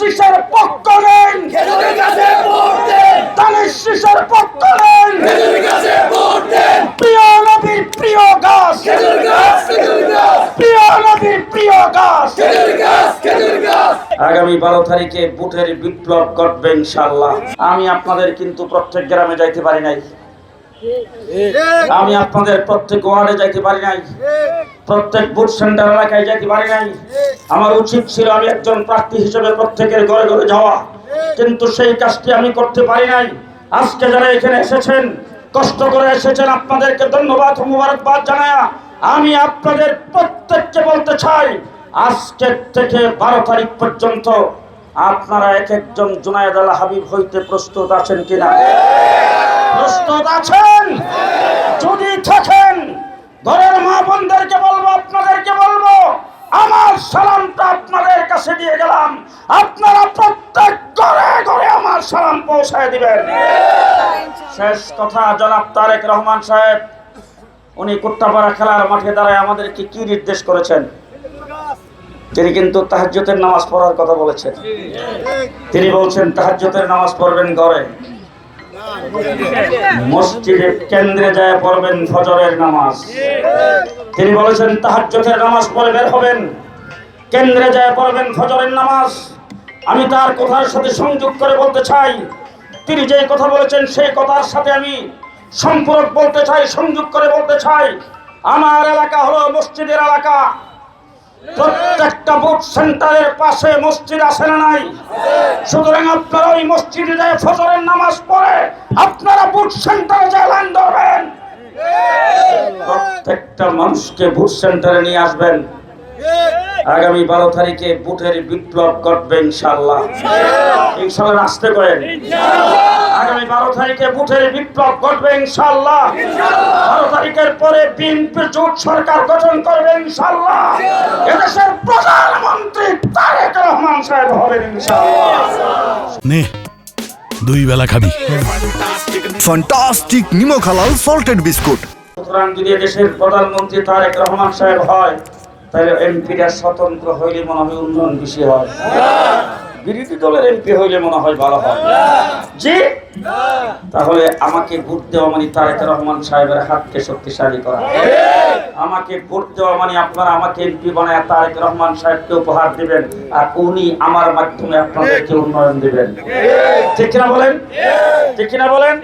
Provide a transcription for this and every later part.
শীষের পক্ষ নেন, খেজুরের গাছে ভোট দেন, ধানের শীষের পক্ষ নেন। খেজুরের গাছে ভোট দেন, প্রিয় নবীর প্রিয় গাছ, খেজুর গাছ, খেজুর গাছ, প্রিয় নবীর প্রিয় গাছ। খেজুর গাছ, খেজুর গাছ। আগামী 12 তারিখে ভোটের বিপ্লব ঘটবে ইনশাআল্লাহ। আমি আপনাদের কিন্তু প্রত্যেক গ্রামে যাইতে পারি নাই, আমি আপনাদের প্রত্যেক ওয়ার্ডে যাইতে পারি নাই, প্রত্যেক ভোট সেন্টার এলাকায় যাইতে পারি নাই। আমার উচিত ছিল আমি একজন প্রার্থী হিসেবে প্রত্যেকের ঘরে ঘরে যাওয়া, কিন্তু সেই কাজটি আমি করতে পারি নাই। আজকে যারা এখানে এসেছেন, কষ্ট করে এসেছেন, আপনাদেরকে ধন্যবাদ ও মুবারকবাদ জানায়া আমি আপনাদের প্রত্যেককে বলতে চাই, আজকে থেকে 12 তারিখ পর্যন্ত আপনারা এক একজন জুনায়েদ আল হাবিব হইতে প্রস্তুত আছেন কিনা? প্রস্তুত আছেন? যদি থাকেন, ঘরের মা বোনদেরকে বলবো, আপনাদেরকে বলবো, আমার সালামটা আপনাদের কাছে দিয়ে গেলাম, আপনারা প্রত্যেক ঘরে ঘরে আমার সালাম পৌঁছায় দিবেন। শেষ কথা, জনাব তারেক রহমান সাহেব উনি কুট্টাপাড়া খেলার মাঠে দাঁড়ায় আমাদেরকে কি নির্দেশ করেছেন? তিনি কিন্তু তাহাজ্জুদের নামাজ পড়ার কথা বলেছেন। তিনি বলছেন তাহাজ্জুদের নামাজ পড়বেন ঘরে, মসজিদে কেন্দ্রে যায় পড়বেন ফজরের নামাজ। তিনি বলেছেন তাহাজ্জুদের নামাজ পড়ে বের হবেন, কেন্দ্রে যায় পড়বেন ফজরের নামাজ। আমি তার কথার সাথে সংযোগ করে বলতে চাই, তিনি যে কথা বলেছেন সেই কথার সাথে আমি সম্পূরক বলতে চাই, সংযোগ করে বলতে চাই, আমার এলাকা হলো মসজিদের এলাকা। প্রত্যেকটা ভোট সেন্টারের পাশে মসজিদ আছে না নাই? সুতরাং আপনারা ওই মসজিদে যায় ফজরের নামাজ পড়ে আপনারা ভোট সেন্টারে যায় লাইন ধরবেন। প্রত্যেকটা মানুষকে ভোট সেন্টারে নিয়ে আসবেন। আগামী 12 তারিখে ভোটের বিপ্লব ঘটবে ইনশাআল্লাহ। ইনশাআল্লাহ আসতে করেন। আগামী 12 তারিখে ভোটের বিপ্লব ঘটবে ইনশাআল্লাহ। 12 তারিখের পরে বিএনপি জোট সরকার গঠন করবে ইনশাআল্লাহ। এদেশের প্রধানমন্ত্রী তারেক রহমান সাহেব হবেন ইনশাআল্লাহ। নে 2 বেলা খাবি ফ্যান্টাস্টিক নিমো খালাল সল্টেড বিস্কুট। সুতরাং যদি দেশের প্রধানমন্ত্রী তারেক রহমান সাহেব হয়, তাহলে এমপিরা স্বতন্ত্র হইলে মনে হয় উন্নয়ন বেশি হয়, বিরোধী দলের এমপি হইলে মনে হয় ভালো হয়। জি, তাহলে আমাকে ভোট দেওয়া মানে তারেক রহমান সাহেবের হাতকে শক্তিশালী করা। আমাকে ভোট দেওয়া মানে আপনারা আমাকে এমপি বানায় তারেক রহমান সাহেবকে উপহার দিবেন, আর উনি আমার মাধ্যমে আপনাদেরকে উন্নয়ন দিবেন। ঠিক কিনা বলেন? ঠিক কিনা বলেন?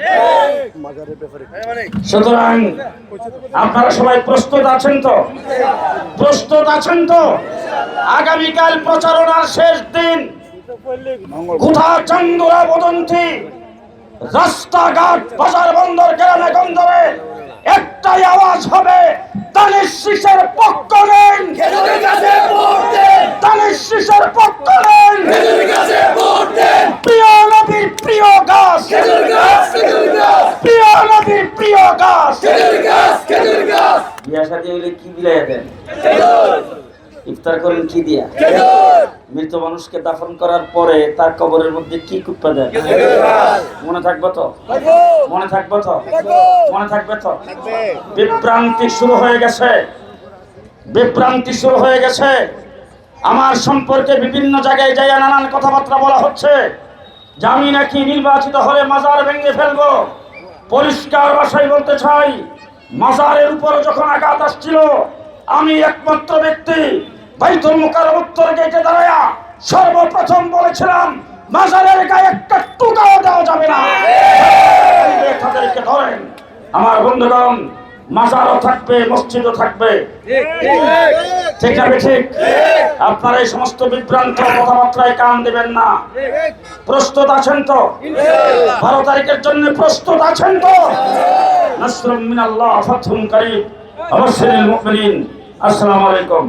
সুতরাং আপনারা সবাই প্রস্তুত আছেন তো? প্রস্তুত আছেন তো? আগামীকাল প্রচারণার শেষ দিন, কোথা চান্দুরা বদন্তি, রাস্তাঘাট বাজার বন্দর গ্রামে গঞ্জে একটাই আওয়াজ হবে, ধানের শীষের পক্ষ নেন, খেজুরের গাছে ভোট দেন, ধানের শীষের পক্ষ নেন। খেজুরের গাছে ভোট দেন, প্রিয় নবীর প্রিয় গাছ, খেজুর গাছ, খেজুর গাছ, প্রিয় নবীর প্রিয় গাছ। খেজুর গাছ, খেজুর গাছ। বিয়া শাদী হইলে কি বিলাইয়া দেন? খেজুর, ইফতার করেন কি দিয়া? খেজুর, মৃত মানুষকে দাফন করার পরে তার কবরের মধ্যে কি কুপ্পা দেন? খেজুর গাছ। মনে থাকবে তো? মনে থাকবে তো? মনে থাকবে তো? বিভ্রান্তি শুরু হয়ে গেছে, বিভ্রান্তি শুরু হয়ে গেছে। আমার সম্পর্কে বিভিন্ন জায়গায় যাইয়া নানান কথাবার্তা বলা হচ্ছে যে আমি নাকি নির্বাচিত হলে মাজার ভেঙে ফেলবো। পরিষ্কার ভাষায় বলতে চাই, মাজারের উপর যখন আঘাত আসছিল, আমি একমাত্র ব্যক্তি বাইতুল মুকাররম উত্তর গেটে দাঁড়ায়া সর্বপ্রথম বলেছিলাম মাজারের গায়ে একটা টুকাও দেওয়া যাবে না। তাদেরকে ধরেন। আমার বন্ধুগণ, মাজারও থাকবে, মসজিদও থাকবে। ঠিক আছে? ঠিক। আপনারা এই সমস্ত বিভ্রান্ত কথাবার্তায় কান দেবেন না। প্রস্তুত আছেন তো? 12 তারিখের জন্য প্রস্তুত আছেন তো? নাসরুম মিনাল্লাহ, ফাতহুন কারীব, ওয়াবাশশিরিল মুমিনিন। আসসালামু আলাইকুম।